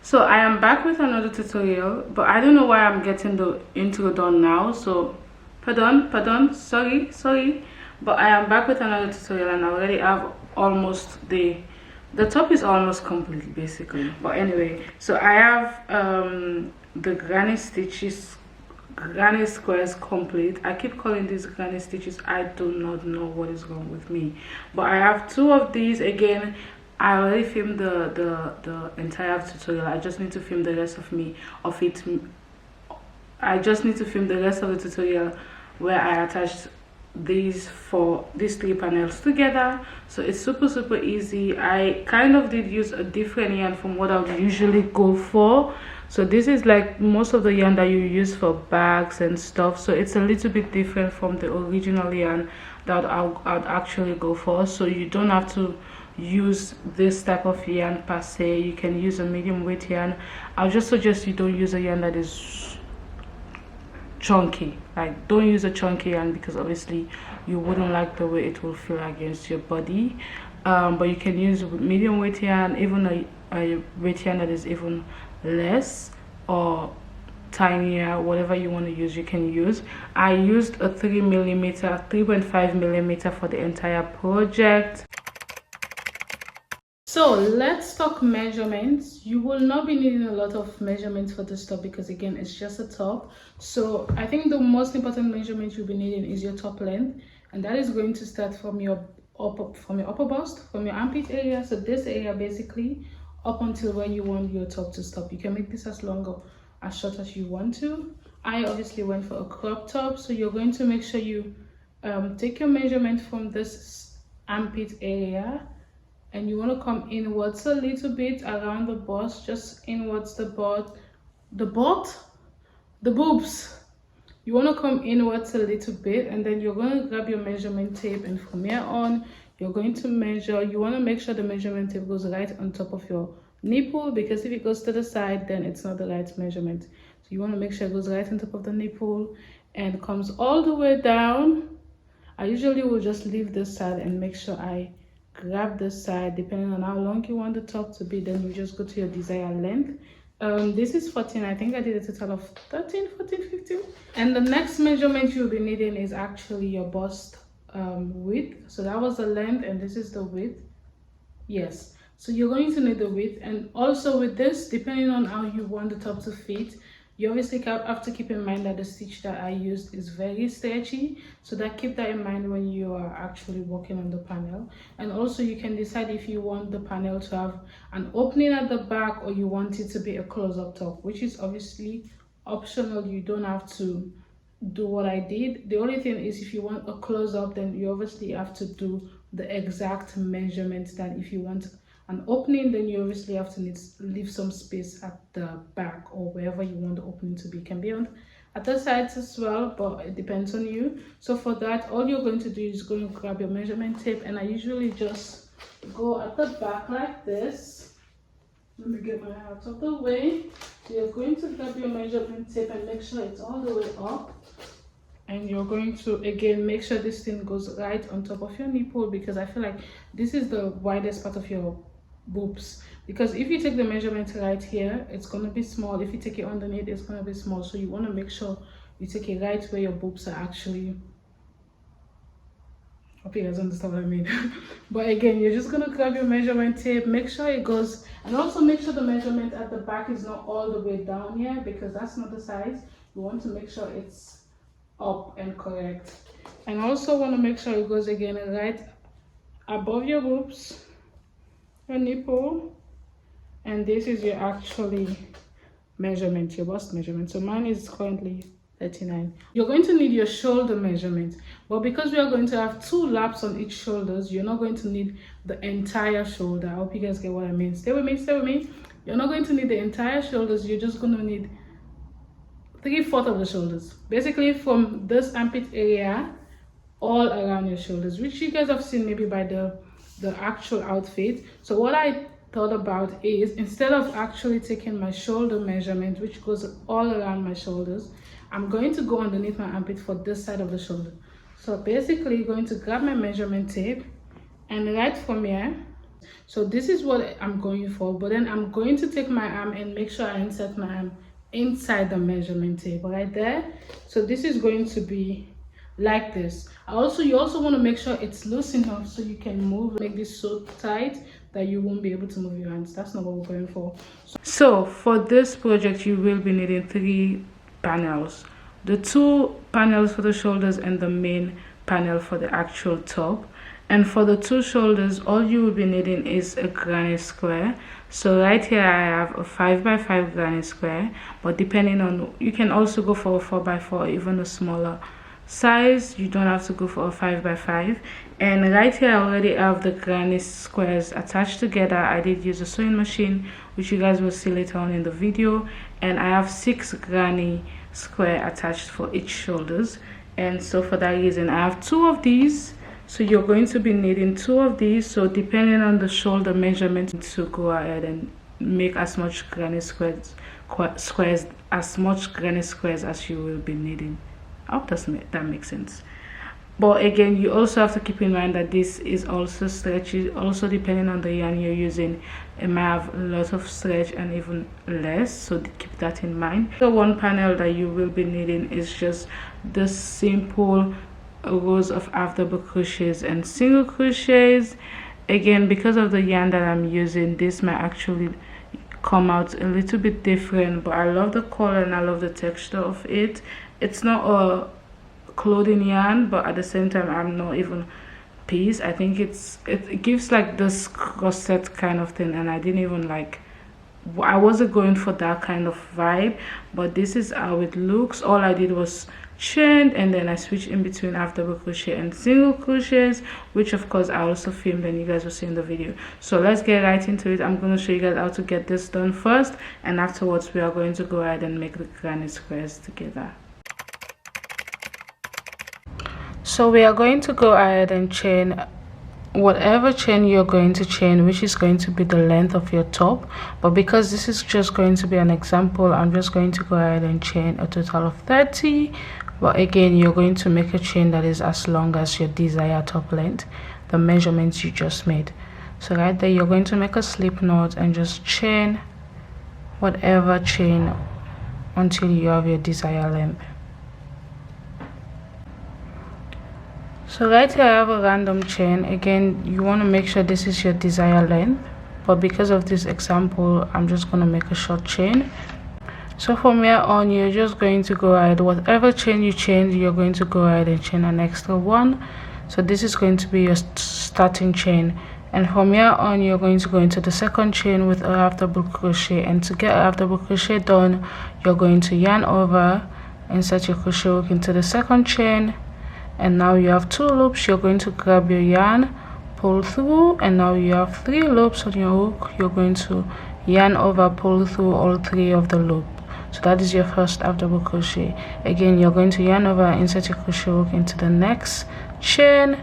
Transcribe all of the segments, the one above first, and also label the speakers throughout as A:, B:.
A: So I am back with another tutorial, but I don't know why I'm getting the intro done now, so pardon, sorry, but I am back with another tutorial and I already have almost the top is almost complete basically. But anyway, so I have the granny squares complete. I keep calling these granny stitches. I do not know what is wrong with me, but I have two of these. Again, I already filmed the entire tutorial. I just need to film the rest of it. I just need to film the rest of the tutorial where I attached these three panels together. So it's super easy. I kind of did use a different yarn from what I would usually go for. So this is like most of the yarn that you use for bags and stuff, so it's a little bit different from the original yarn that I'd actually go for. So you don't have to use this type of yarn per se. You can use a medium weight yarn. I'll just suggest you don't use a yarn that is chunky. Like, don't use a chunky yarn because obviously you wouldn't like the way it will feel against your body. But you can use medium weight yarn, even a weight yarn that is even less or tinier, whatever you want to use you can use. I used a 3.5 millimeter for the entire project. So let's talk measurements. You will not be needing a lot of measurements for this top because again it's just a top. So I think the most important measurement you'll be needing is your top length, and that is going to start from your upper bust, from your armpit area. So this area basically up until where you want your top to stop. You can make this as long or as short as you want to. I obviously went for a crop top, so you're going to make sure you take your measurement from this armpit area, and you want to come inwards a little bit around the bust, just inwards the boobs. You want to come inwards a little bit, and then you're going to grab your measurement tape, and from here on you're going to measure. You want to make sure the measurement tape goes right on top of your nipple, because if it goes to the side then it's not the right measurement. So you want to make sure it goes right on top of the nipple and comes all the way down. I usually will just leave this side and make sure I grab this side depending on how long you want the top to be. Then you just go to your desired length. This is 14. I think I did a total of 13, 14, 15. And the next measurement you'll be needing is actually your bust width. So that was the length and this is the width. Yes, so you're going to need the width. And also with this, depending on how you want the top to fit, you obviously have to keep in mind that the stitch that I used is very stretchy, so keep that in mind when you are actually working on the panel. And also you can decide if you want the panel to have an opening at the back or you want it to be a close-up top, which is obviously optional. You don't have to do what I did. The only thing is, if you want a close-up, then you obviously have to do the exact measurements. That if you want an opening, then you obviously have to leave some space at the back or wherever you want the opening to be. It can be at the sides as well, but it depends on you. So for that, all you're going to do is go and grab your measurement tape, and I usually just go at the back like this. Let me get my hat out of the way. So you're going to grab your measurement tape and make sure it's all the way up, and you're going to again make sure this thing goes right on top of your nipple, because I feel like this is the widest part of your boobs. Because if you take the measurement right here, it's going to be small. If you take it underneath, it's going to be small. So you want to make sure you take it right where your boobs are actually. Hope you guys understand what I mean. But again, you're just going to grab your measurement tape, make sure it goes, and also make sure the measurement at the back is not all the way down here, because that's not the size. You want to make sure it's up and correct. And also want to make sure it goes again right above your boobs, your nipple, and this is your actually measurement, your bust measurement. So mine is currently 39. You're going to need your shoulder measurement, but because we are going to have 2 laps on each shoulders, you're not going to need the entire shoulder. I hope you guys get what I mean. Stay with me. You're not going to need the entire shoulders. You're just going to need 3/4 of the shoulders, basically from this armpit area all around your shoulders, which you guys have seen maybe by the actual outfit. So what I thought about is, instead of actually taking my shoulder measurement, which goes all around my shoulders, I'm going to go underneath my armpit for this side of the shoulder. So basically going to grab my measurement tape, and right from here, So this is what I'm going for, but then I'm going to take my arm and make sure I insert my arm inside the measurement tape right there. So this is going to be like this. You also want to make sure it's loose enough so you can move. Make this so tight that you won't be able to move your hands. That's not what we're going for. So for this project, you will be needing 3 panels, the 2 panels for the shoulders and the main panel for the actual top. And for the 2 shoulders, all you will be needing is a granny square. So right here I have a 5x5 granny square, but depending on, you can also go for a 4x4, even a smaller size. You don't have to go for a 5x5. And right here I already have the granny squares attached together. I did use a sewing machine, which you guys will see later on in the video, and I have 6 granny square attached for each shoulders. And so for that reason I have 2 of these. So you're going to be needing 2 of these. So depending on the shoulder measurement, to go ahead and make as much granny squares as you will be needing. I hope that makes sense. But again, you also have to keep in mind that this is also stretchy. Also depending on the yarn you're using, it might have a lot of stretch and even less, so keep that in mind. The one panel that you will be needing is just the simple rows of half double crochets and single crochets. Again, because of the yarn that I'm using, this might actually come out a little bit different, but I love the color and I love the texture of it. It's not a clothing yarn, but at the same time I'm not even piece. I think it gives like this corset kind of thing, and I didn't even like, I wasn't going for that kind of vibe, but this is how it looks. All I did was chain, and then I switched in between half double crochet and single crochets, which of course I also filmed and you guys will see in the video. So let's get right into it. I'm going to show you guys how to get this done first, and afterwards we are going to go ahead and make the granny squares together. So we are going to go ahead and chain whatever chain you're going to chain, which is going to be the length of your top. But because this is just going to be an example, I'm just going to go ahead and chain a total of 30. But again, you're going to make a chain that is as long as your desired top length, the measurements you just made. So right there, you're going to make a slip knot and just chain whatever chain until you have your desired length. So right here I have a random chain. Again, you want to make sure this is your desired length, but because of this example, I'm just going to make a short chain. So from here on, you're just going to go ahead, whatever chain you chain, you're going to go ahead and chain an extra one. So this is going to be your starting chain, and from here on you're going to go into the second chain with a half double crochet. And to get a half double crochet done, you're going to yarn over, insert your crochet hook into the second chain, and now you have 2 loops. You're going to grab your yarn, pull through, and now you have 3 loops on your hook. You're going to yarn over, pull through all 3 of the loops. So that is your first half double crochet. Again, you're going to yarn over, insert your crochet hook into the next chain,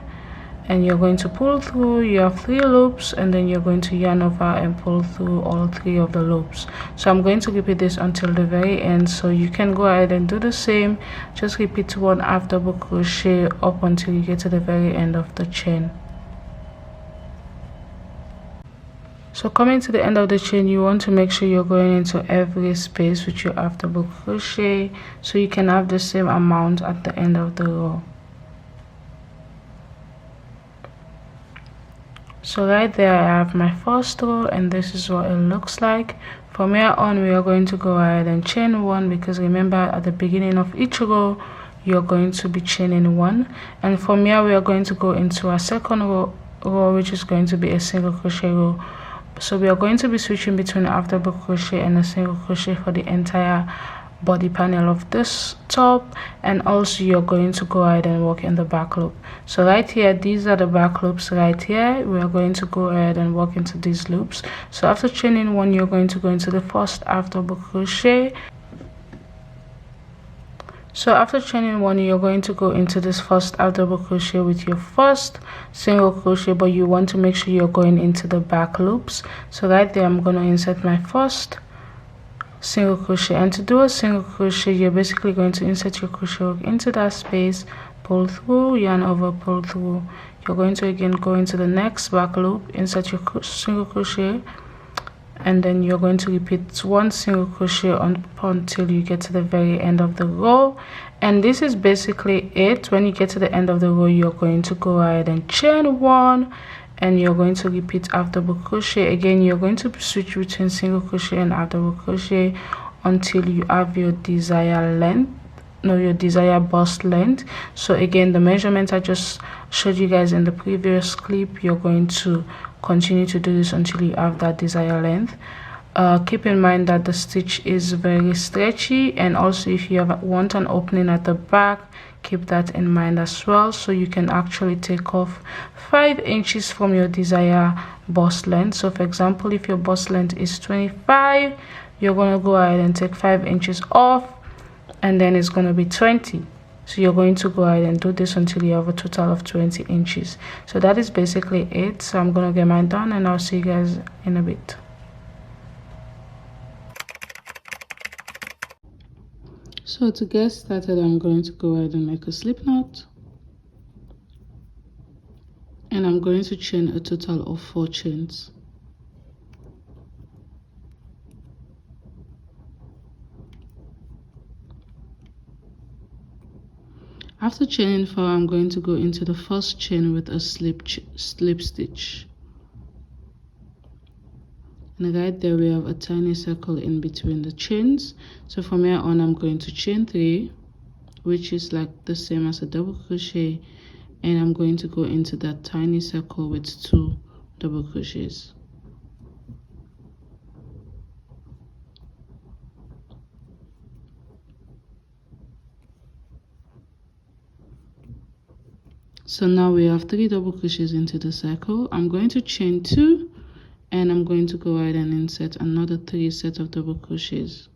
A: and you're going to pull through. You have 3 loops, and then you're going to yarn over and pull through all 3 of the loops. So I'm going to repeat this until the very end, so you can go ahead and do the same. Just repeat 1 half double crochet up until you get to the very end of the chain. So coming to the end of the chain, you want to make sure you're going into every space with your half double crochet, so you can have the same amount at the end of the row. So right there I have my first row, and this is what it looks like. From here on, we are going to go ahead and chain 1, because remember at the beginning of each row you're going to be chaining 1. And from here we are going to go into our second row, which is going to be a single crochet row. So we are going to be switching between a half double crochet and a single crochet for the entire body panel of this top, and also you're going to go ahead and work in the back loop. So right here, these are the back loops. Right here we are going to go ahead and work into these loops. So after chaining 1, you're going to go into the first half double crochet. So after chaining 1, you're going to go into this first half double crochet with your first single crochet, but you want to make sure you're going into the back loops. So right there, I'm going to insert my first single crochet, and to do a single crochet, you're basically going to insert your crochet hook into that space, pull through, yarn over, pull through. You're going to again go into the next back loop, insert your single crochet, and then you're going to repeat 1 single crochet until you get to the very end of the row. And this is basically it. When you get to the end of the row, you're going to go ahead and chain 1, and you're going to repeat half double crochet. Again, you're going to switch between single crochet and half double crochet until you have your desired length, your desired bust length. So again, the measurement I just showed you guys in the previous clip, you're going to continue to do this until you have that desired length. Keep in mind that the stitch is very stretchy, and also if you want an opening at the back, keep that in mind as well. So you can actually take off 5 inches from your desired bust length. So for example, if your bust length is 25, you're going to go ahead and take 5 inches off, and then it's going to be 20. So you're going to go ahead and do this until you have a total of 20 inches. So that is basically it. So I'm going to get mine done, and I'll see you guys in a bit. So to get started, I'm going to go ahead and make a slip knot, and I'm going to chain a total of 4 chains. After chaining 4, I'm going to go into the first chain with a slip stitch. And right there we have a tiny circle in between the chains. So from here on, I'm going to chain 3, which is like the same as a double crochet, and I'm going to go into that tiny circle with 2 double crochets. So now we have 3 double crochets into the circle. I'm going to chain 2, and I'm going to go ahead and insert another 3 sets of double crochets.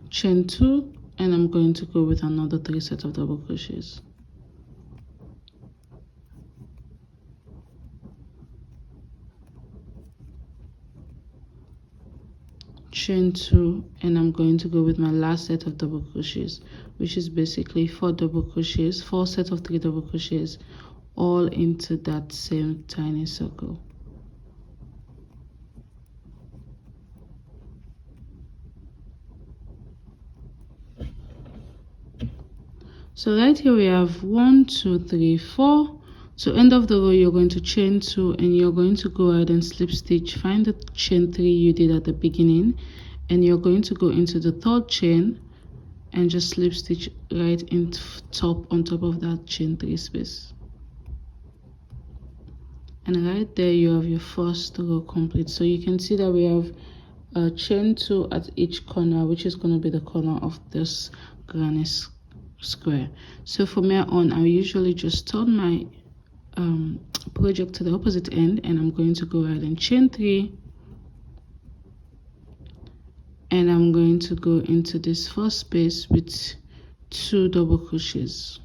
A: Chain 2, and I'm going to go with another 3 sets of double crochets. Chain 2, and I'm going to go with my last set of double crochets, which is basically 4 double crochets, 4 sets of 3 double crochets, all into that same tiny circle. So right here we have 1, 2, 3, 4. So end of the row, you're going to chain 2, and you're going to go ahead and slip stitch. Find the chain 3 you did at the beginning, and you're going to go into the 3rd chain and just slip stitch right on top of that chain 3 space. And right there you have your first row complete. So you can see that we have a chain 2 at each corner, which is going to be the corner of this granny square. So from here on, I usually just turn my project to the opposite end, and I'm going to go ahead and chain 3, and I'm going to go into this first space with 2 double crochets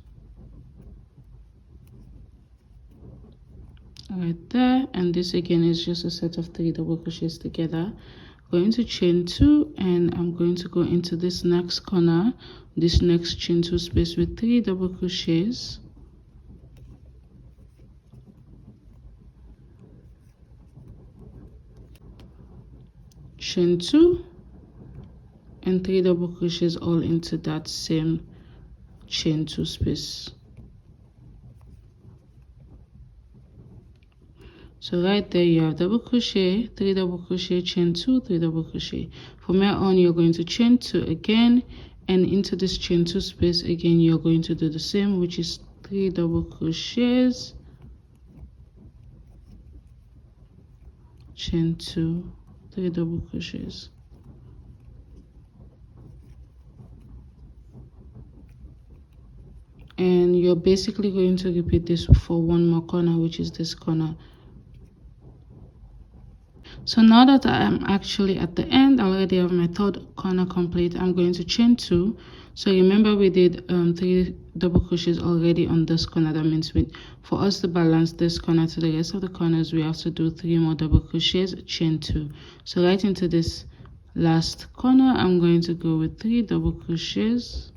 A: right there, and this again is just a set of 3 double crochets together. Going to chain 2, and I'm going to go into this next corner, this next chain 2 space with 3 double crochets. Chain 2 and 3 double crochets all into that same chain 2 space. So right there you have double crochet, 3 double crochet, chain 2, 3 double crochet. From here on, you're going to chain 2 again, and into this chain 2 space again you're going to do the same, which is 3 double crochets, chain 2, 3 double crochets. And you're basically going to repeat this for one more corner, which is this corner. So now that I am actually at the end, I already have my third corner complete. I'm going to chain 2. So remember we did 3 double crochets already on this corner. That means for us to balance this corner to the rest of the corners, we have to do 3 more double crochets, chain 2. So right into this last corner, I'm going to go with 3 double crochets,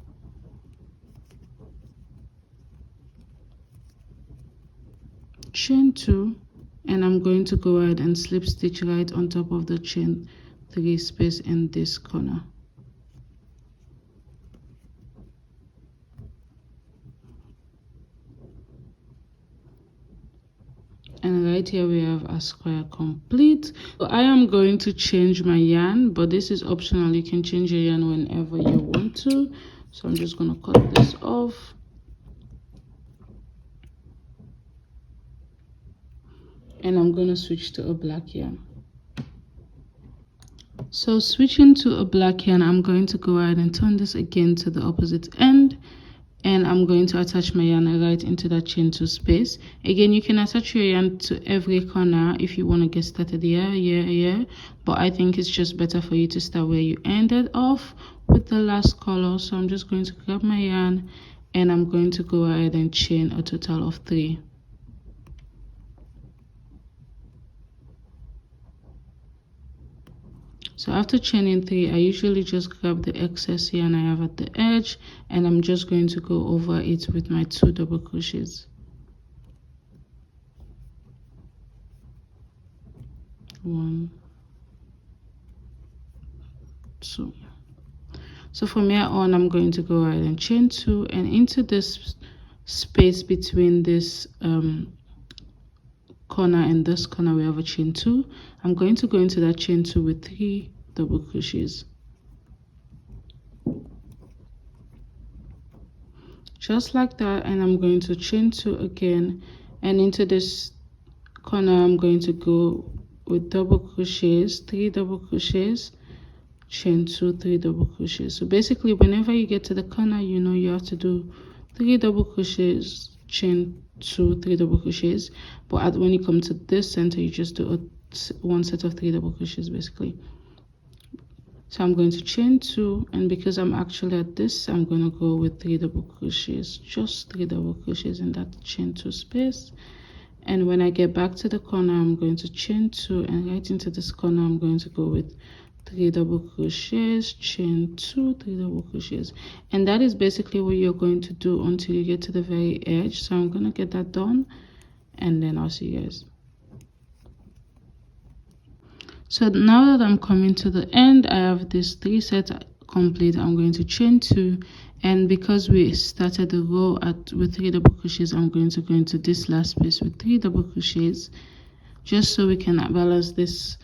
A: chain 2, and I'm going to go ahead and slip stitch right on top of the chain 3 space in this corner. And right here we have a square complete. So I am going to change my yarn, but this is optional. You can change your yarn whenever you want to. So I'm just going to cut this off. And I'm going to switch to a black yarn. So switching to a black yarn, I'm going to go ahead and turn this again to the opposite end, and I'm going to attach my yarn right into that chain 2 space. Again, you can attach your yarn to every corner if you want to get started here, but I think it's just better for you to start where you ended off with the last color. So I'm just going to grab my yarn and I'm going to go ahead and chain a total of 3. So after chaining 3, I usually just grab the excess yarn I have at the edge, and I'm just going to go over it with my 2 double crochets. 1, 2. So from here on, I'm going to go ahead and chain 2, and into this space between this corner and this corner we have a chain 2. I'm going to go into that chain 2 with 3 double crochets, just like that, and I'm going to chain 2 again, and into this corner I'm going to go with double crochets, 3 double crochets, chain 2, 3 double crochets. So basically whenever you get to the corner, you know you have to do 3 double crochets, chain 2, 3 double crochets, but when you come to this center, you just do one set of 3 double crochets basically. So I'm going to chain 2, and because I'm actually at this, I'm going to go with 3 double crochets, just 3 double crochets in that chain 2 space. And when I get back to the corner, I'm going to chain 2, and right into this corner I'm going to go with 3 double crochets, chain 2, 3 double crochets. And that is basically what you're going to do until you get to the very edge. So I'm going to get that done, and then I'll see you guys. So now that I'm coming to the end, I have this 3 sets complete. I'm going to chain 2, and because we started the row with 3 double crochets, I'm going to go into this last space with 3 double crochets, just so we can balance this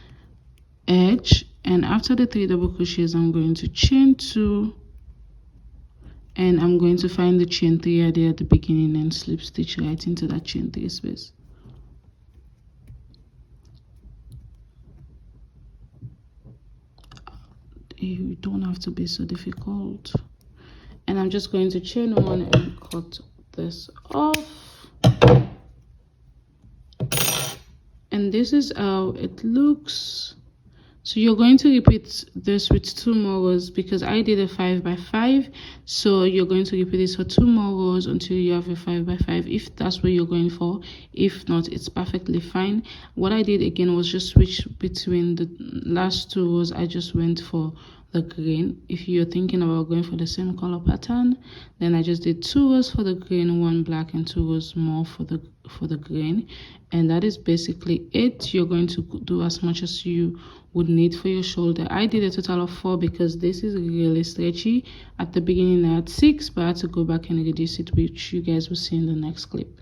A: edge. And after the 3 double crochets, I'm going to chain 2, and I'm going to find the chain 3 idea at the beginning and slip stitch right into that chain 3 space. You don't have to be so difficult. And I'm just going to chain 1 and cut this off. And this is how it looks. So you're going to repeat this with 2 more rows, because I did a 5 by 5. So you're going to repeat this for 2 more rows until you have a 5 by 5, if that's what you're going for. If not, it's perfectly fine. What I did again was just switch between the last 2 rows. I just went for the green. If you're thinking about going for the same color pattern, then I just did 2 rows for the green, 1 black, and 2 rows more for the green. And that is basically it. You're going to do as much as you would need for your shoulder. I did a total of 4 because this is really stretchy. At the beginning I had 6, but I had to go back and reduce it, which you guys will see in the next clip.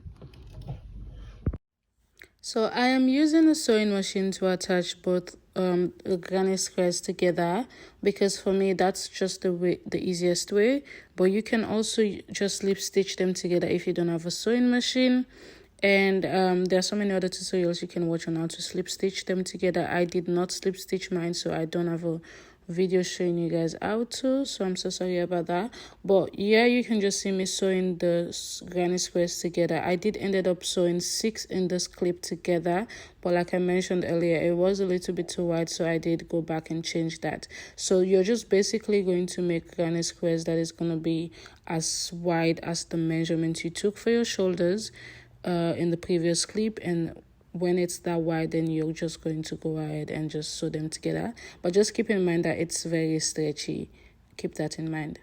A: So I am using a sewing machine to attach both the granny squares together, because for me that's just the easiest way. But you can also just slip stitch them together if you don't have a sewing machine. And there are so many other tutorials you can watch on how to slip stitch them together. I did not slip stitch mine, so I don't have a video showing you guys how to, so I'm so sorry about that. But yeah, you can just see me sewing the granny squares together. I did ended up sewing 6 in this clip together, but like I mentioned earlier, it was a little bit too wide, so I did go back and change that. So you're just basically going to make granny squares that is going to be as wide as the measurements you took for your shoulders in the previous clip, and when it's that wide, then you're just going to go ahead and just sew them together. But just keep in mind that it's very stretchy. Keep that in mind.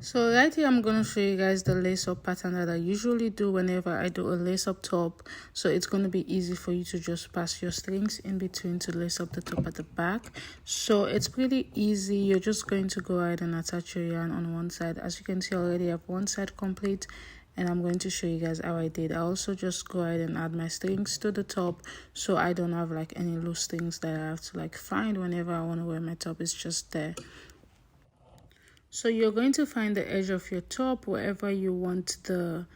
A: So right here, I'm going to show you guys the lace up pattern that I usually do whenever I do a lace up top. So it's going to be easy for you to just pass your strings in between to lace up the top at the back. So it's pretty easy. You're just going to go ahead and attach your yarn on one side. As you can see, I already have one side complete, and I'm going to show you guys how I did. I also just go ahead and add my strings to the top, so I don't have like any loose strings that I have to like find whenever I want to wear my top. It's just there. So you're going to find the edge of your top wherever you want the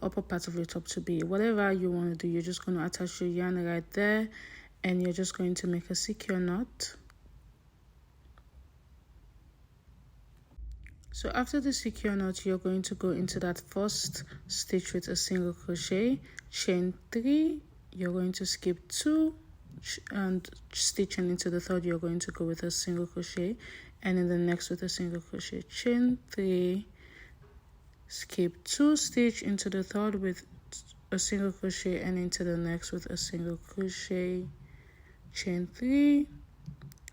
A: upper part of your top to be. Whatever you want to do, you're just going to attach your yarn right there, and you're just going to make a secure knot. So after the secure knot, you're going to go into that first stitch with a single crochet, chain 3, you're going to skip 2, and stitching into the third, you're going to go with a single crochet, and in the next with a single crochet, chain 3, skip 2, stitch into the third with a single crochet, and into the next with a single crochet, chain 3,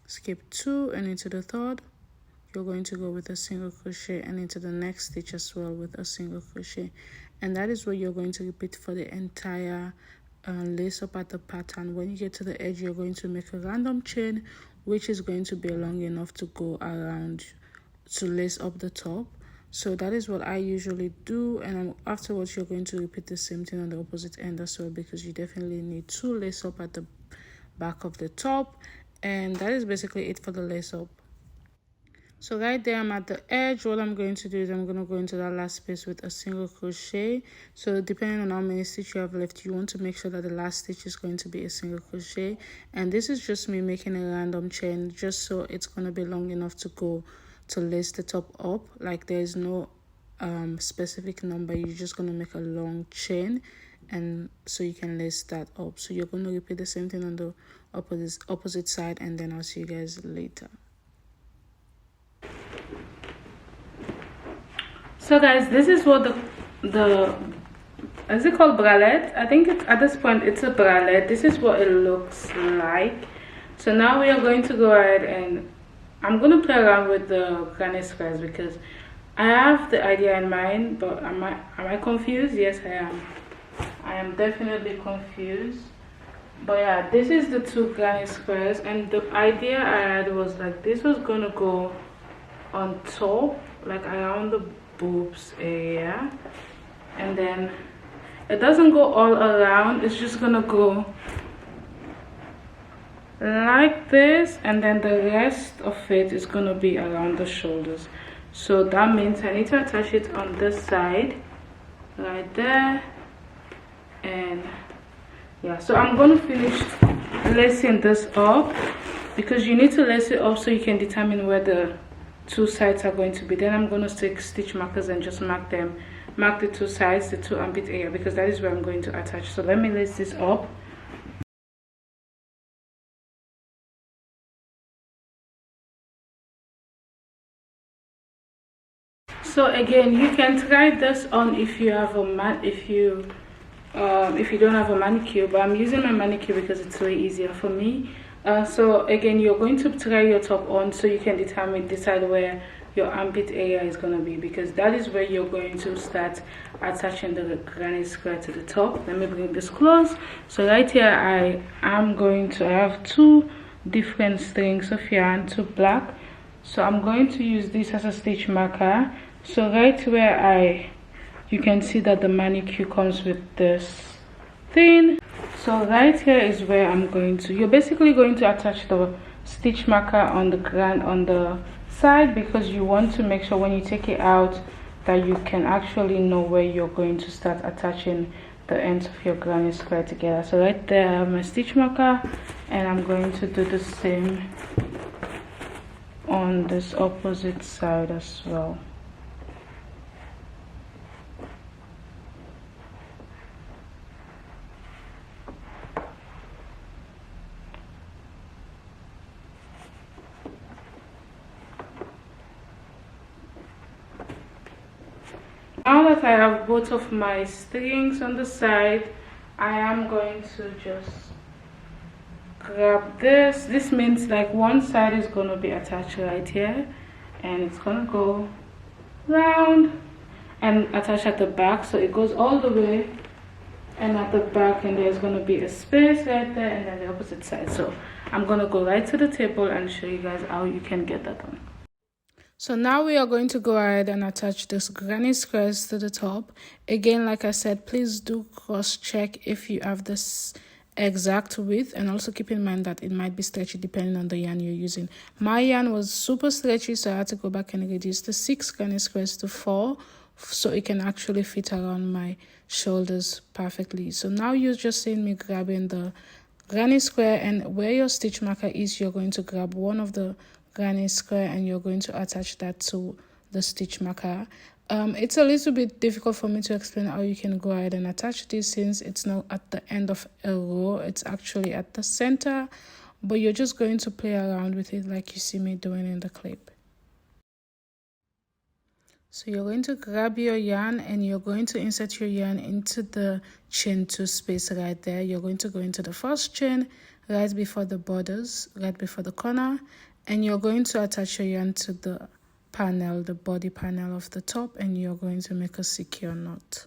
A: skip 2, and into the third, you're going to go with a single crochet, and into the next stitch as well with a single crochet. And that is what you're going to repeat for the entire lace up at the pattern. When you get to the edge, you're going to make a random chain, which is going to be long enough to go around to lace up the top. So that is what I usually do, and afterwards you're going to repeat the same thing on the opposite end as well, because you definitely need to lace up at the back of the top. And that is basically it for the lace up. So right there, I'm at the edge. What I'm going to do is I'm going to go into that last space with a single crochet. So depending on how many stitches you have left, you want to make sure that the last stitch is going to be a single crochet. And this is just me making a random chain, just so it's going to be long enough to go to lace the top up. Like there's no specific number. You're just going to make a long chain, and so you can lace that up. So you're going to repeat the same thing on the opposite side, and then I'll see you guys later. So guys, this is what the is it called bralette? I think it's, at this point it's a bralette. This is what it looks like. So now we are going to go ahead and I'm going to play around with the granny squares, because I have the idea in mind, but am I confused? Yes, I am. I am definitely confused. But yeah, this is the 2 granny squares, and the idea I had was like this was going to go on top, like around the boobs area, and then it doesn't go all around, it's just gonna go like this, and then the rest of it is gonna be around the shoulders. So that means I need to attach it on this side right there, and yeah, so I'm gonna finish lacing this up, because you need to lace it up so you can determine where the 2 sides are going to be. Then I'm going to take stitch markers and just mark the 2 sides, the 2 armpit area, because that is where I'm going to attach. So let me lace this up. So again, you can try this on if you have a if you don't have a manicure, but I'm using my manicure because it's way easier for me. So again, you're going to try your top on so you can decide where your armpit area is going to be, because that is where you're going to start attaching the granny square to the top. Let me bring this close. So right here, I have 2 different strings of yarn, 2 black. So I'm going to use this as a stitch marker. So right where you can see that the manicure comes with this thing. So right here is where you're basically going to attach the stitch marker on the side, because you want to make sure when you take it out that you can actually know where you're going to start attaching the the ends of your granny square together. So right there I have my stitch marker, and I'm going to do the same on this opposite side as well. Now that I have both of my strings on the side, I am going to just grab this. This means like one side is going to be attached right here, and it's going to go round and attach at the back, so it goes all the way and at the back, and there's going to be a space right there, and then the opposite side. So I'm going to go right to the table and show you guys how you can get that on. So now we are going to go ahead and attach this granny squares to the top. Again, like I said, please do cross check if you have this exact width, and also keep in mind that it might be stretchy depending on the yarn you're using. My yarn was super stretchy, so I had to go back and reduce the 6 granny squares to 4 so it can actually fit around my shoulders perfectly. So now you're just seeing me grabbing the granny square, and where your stitch marker is, you're going to grab one of the granny square and you're going to attach that to the stitch marker. It's a little bit difficult for me to explain how you can go ahead and attach this, since it's not at the end of a row, it's actually at the center, but you're just going to play around with it like you see me doing in the clip. So you're going to grab your yarn and you're going to insert your yarn into the chain 2 space right there. You're going to go into the first chain right before the borders, right before the corner, and you're going to attach your yarn to the panel, the body panel of the top, and you're going to make a secure knot.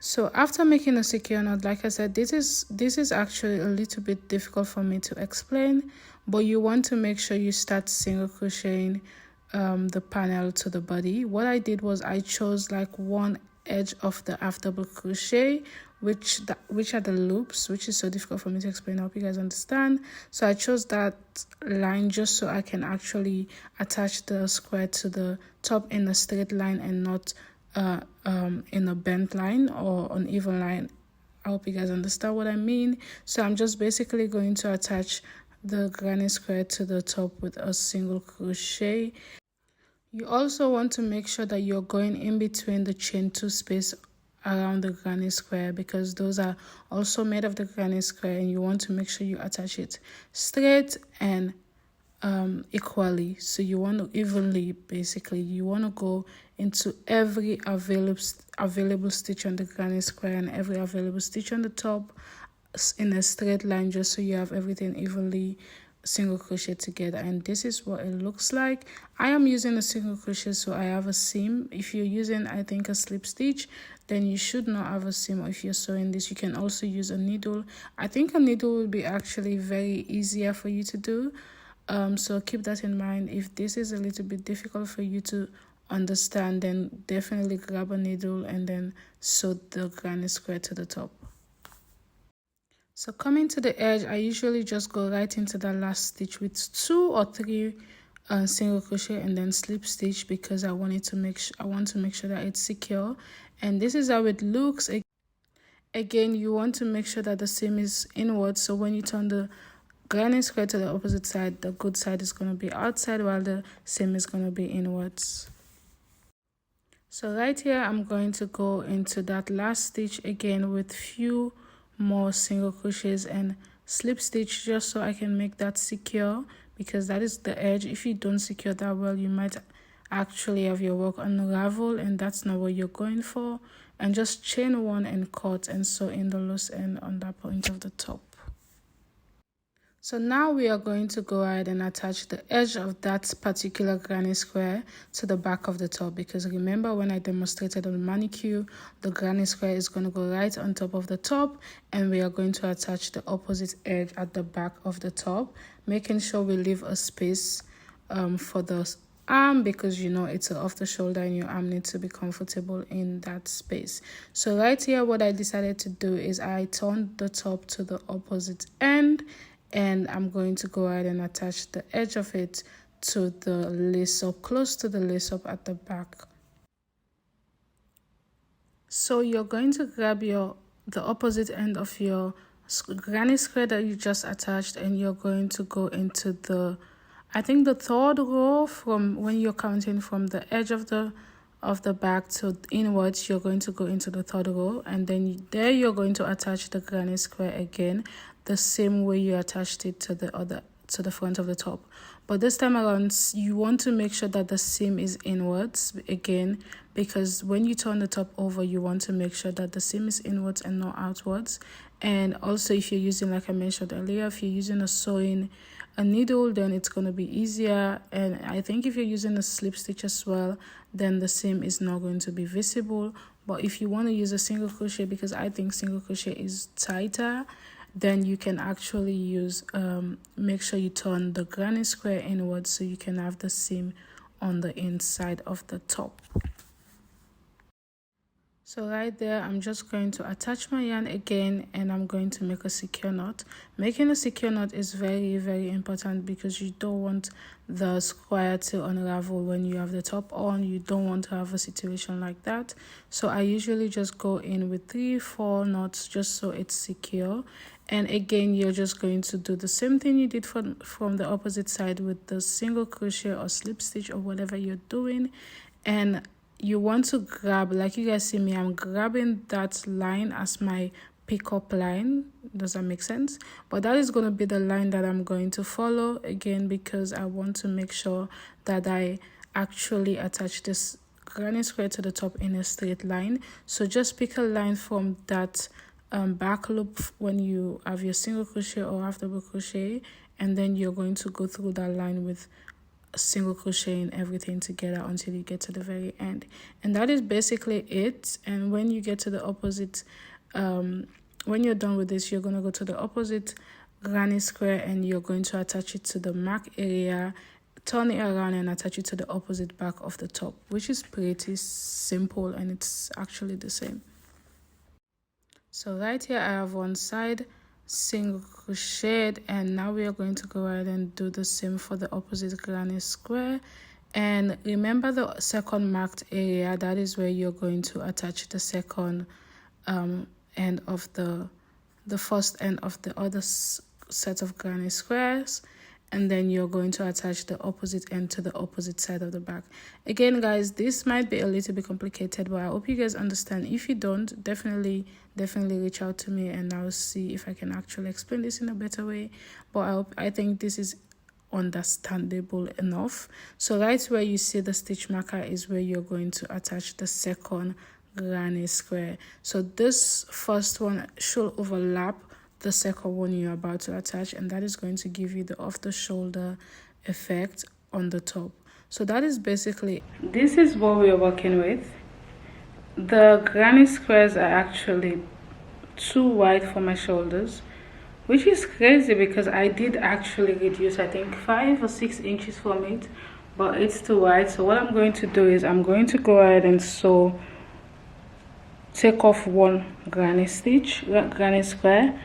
A: So after making a secure knot, like I said, this is actually a little bit difficult for me to explain, but you want to make sure you start single crocheting the panel to the body. What I did was I chose like one edge of the half double crochet, which are the loops, which is so difficult for me to explain. I hope you guys understand. So I chose that line just so I can actually attach the square to the top in a straight line and not in a bent line or uneven line. I hope you guys understand what I mean. So I'm just basically going to attach the granny square to the top with a single crochet. You also want to make sure that you're going in between the chain 2 space around the granny square, because those are also made of the granny square, and you want to make sure you attach it straight and equally. So you want to evenly, basically you want to go into every available stitch on the granny square and every available stitch on the top in a straight line, just so you have everything evenly single crochet together. And this is what it looks like. I am using a single crochet, so I have a seam. If you're using, I think, a slip stitch, then you should not have a seam. Or if you're sewing this, you can also use a needle. I think a needle will be actually very easier for you to do. So keep that in mind. If this is a little bit difficult for you to understand, then definitely grab a needle and then sew the granny square to the top. So coming to the edge, I usually just go right into that last stitch with 2 or 3 single crochet and then slip stitch, because I want to make sure that it's secure. And this is how it looks. Again, you want to make sure that the seam is inward, so when you turn the granny square to the opposite side, the good side is going to be outside while the seam is going to be inwards. So right here, I'm going to go into that last stitch again with few more single crochets and slip stitch, just so I can make that secure, because that is the edge. If you don't secure that well, you might actually have your work unravel, and that's not what you're going for. And just chain 1 and cut and sew in the loose end on that point of the top. So now we are going to go ahead and attach the edge of that particular granny square to the back of the top, because remember when I demonstrated on the manicure, the granny square is going to go right on top of the top, and we are going to attach the opposite edge at the back of the top, making sure we leave a space for the arm, because you know it's off the shoulder and your arm needs to be comfortable in that space. So right here, what I decided to do is I turned the top to the opposite end, and I'm going to go ahead and attach the edge of it to the lace up, close to the lace up at the back. So you're going to grab the opposite end of your granny square that you just attached, and you're going to go into the, I think, the third row from when you're counting from the edge of the back to inwards. You're going to go into the third row, and then there you're going to attach the granny square again, the same way you attached it to the front of the top. But this time around, you want to make sure that the seam is inwards again, because when you turn the top over, you want to make sure that the seam is inwards and not outwards. And also, if you're using, like I mentioned earlier, if you're using a needle, then it's going to be easier. And I think if you're using a slip stitch as well, then the seam is not going to be visible. But if you want to use a single crochet, because I think single crochet is tighter, then you can actually use make sure you turn the granny square inwards so you can have the seam on the inside of the top. So right there, I'm just going to attach my yarn again, and I'm going to make a secure knot. Making a secure knot is very, very important, because you don't want the square to unravel when you have the top on. You don't want to have a situation like that. So I usually just go in with 3-4 knots just so it's secure. And again, you're just going to do the same thing you did from the opposite side with the single crochet or slip stitch or whatever you're doing. And you want to grab, like you guys see me, I'm grabbing that line as my pickup line. Does that make sense? But that is going to be the line that I'm going to follow again, because I want to make sure that I actually attach this granny square to the top in a straight line. So just pick a line from that back loop when you have your single crochet or half double crochet, and then you're going to go through that line with single crochet and everything together until you get to the very end. And that is basically it. And when you get to the opposite, when you're done with this, you're going to go to the opposite granny square, and you're going to attach it to the mark area, turn it around and attach it to the opposite back of the top, which is pretty simple, and it's actually the same. So right here I have one side single crocheted, and now we are going to go ahead and do the same for the opposite granny square. And remember the second marked area, that is where you're going to attach the second end of the first end of the other set of granny squares, and then you're going to attach the opposite end to the opposite side of the back. Again, guys, this might be a little bit complicated, but I hope you guys understand. If you don't, definitely reach out to me, and I'll see if I can actually explain this in a better way. But I think this is understandable enough. So right where you see the stitch marker is where you're going to attach the second granny square. So this first one should overlap the second one you're about to attach, and that is going to give you the off the shoulder effect on the top. So that is basically, this is what we are working with. The granny squares are actually too wide for my shoulders, which is crazy because I did actually reduce, I think 5 or 6 inches from it, but it's too wide. So what I'm going to do is I'm going to go ahead and take off one granny square.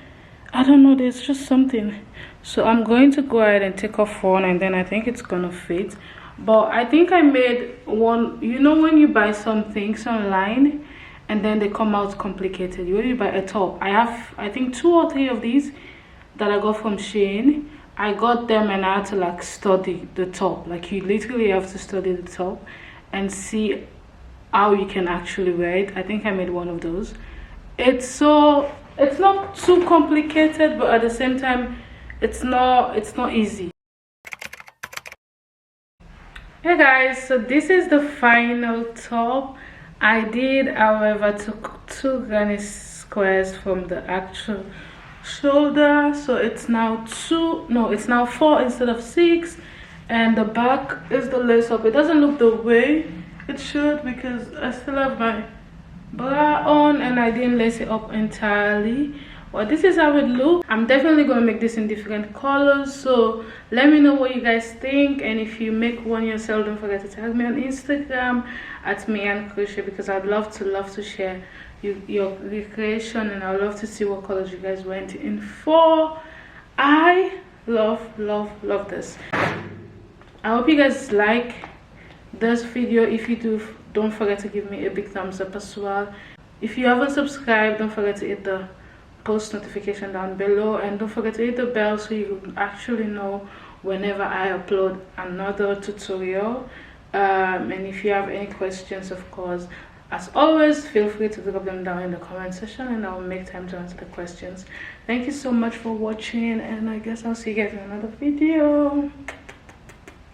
A: I don't know, there's just something. So I'm going to go ahead and take off one, and then I think it's gonna fit. But I think I made one, you know when you buy some things online and then they come out complicated. When you buy a top, I have I think 2 or 3 of these that I got from Shein. I got them and I had to like study the top. Like you literally have to study the top and see how you can actually wear it. I think I made one of those. It's not too complicated, but at the same time it's not easy. Hey guys, so this is the final top. I did, however, took 2 granny squares from the actual shoulder, so it's now 4 instead of 6, and the back is the lace up. It doesn't look the way it should because I still have my bra on and I didn't lace it up entirely. But this is how it looks. I'm definitely going to make this in different colors, so let me know what you guys think. And if you make one yourself, don't forget to tag me on Instagram at Mihankushea, because I'd love to share your recreation, and I'd love to see what colors you guys went in for. I love this. I hope you guys like this video. If you do, don't forget to give me a big thumbs up as well. If you haven't subscribed, don't forget to hit the post notification down below, and don't forget to hit the bell so you actually know whenever I upload another tutorial. And if you have any questions, of course, as always, feel free to drop them down in the comment section, and I'll make time to answer the questions. Thank you so much for watching, and I guess I'll see you guys in another video.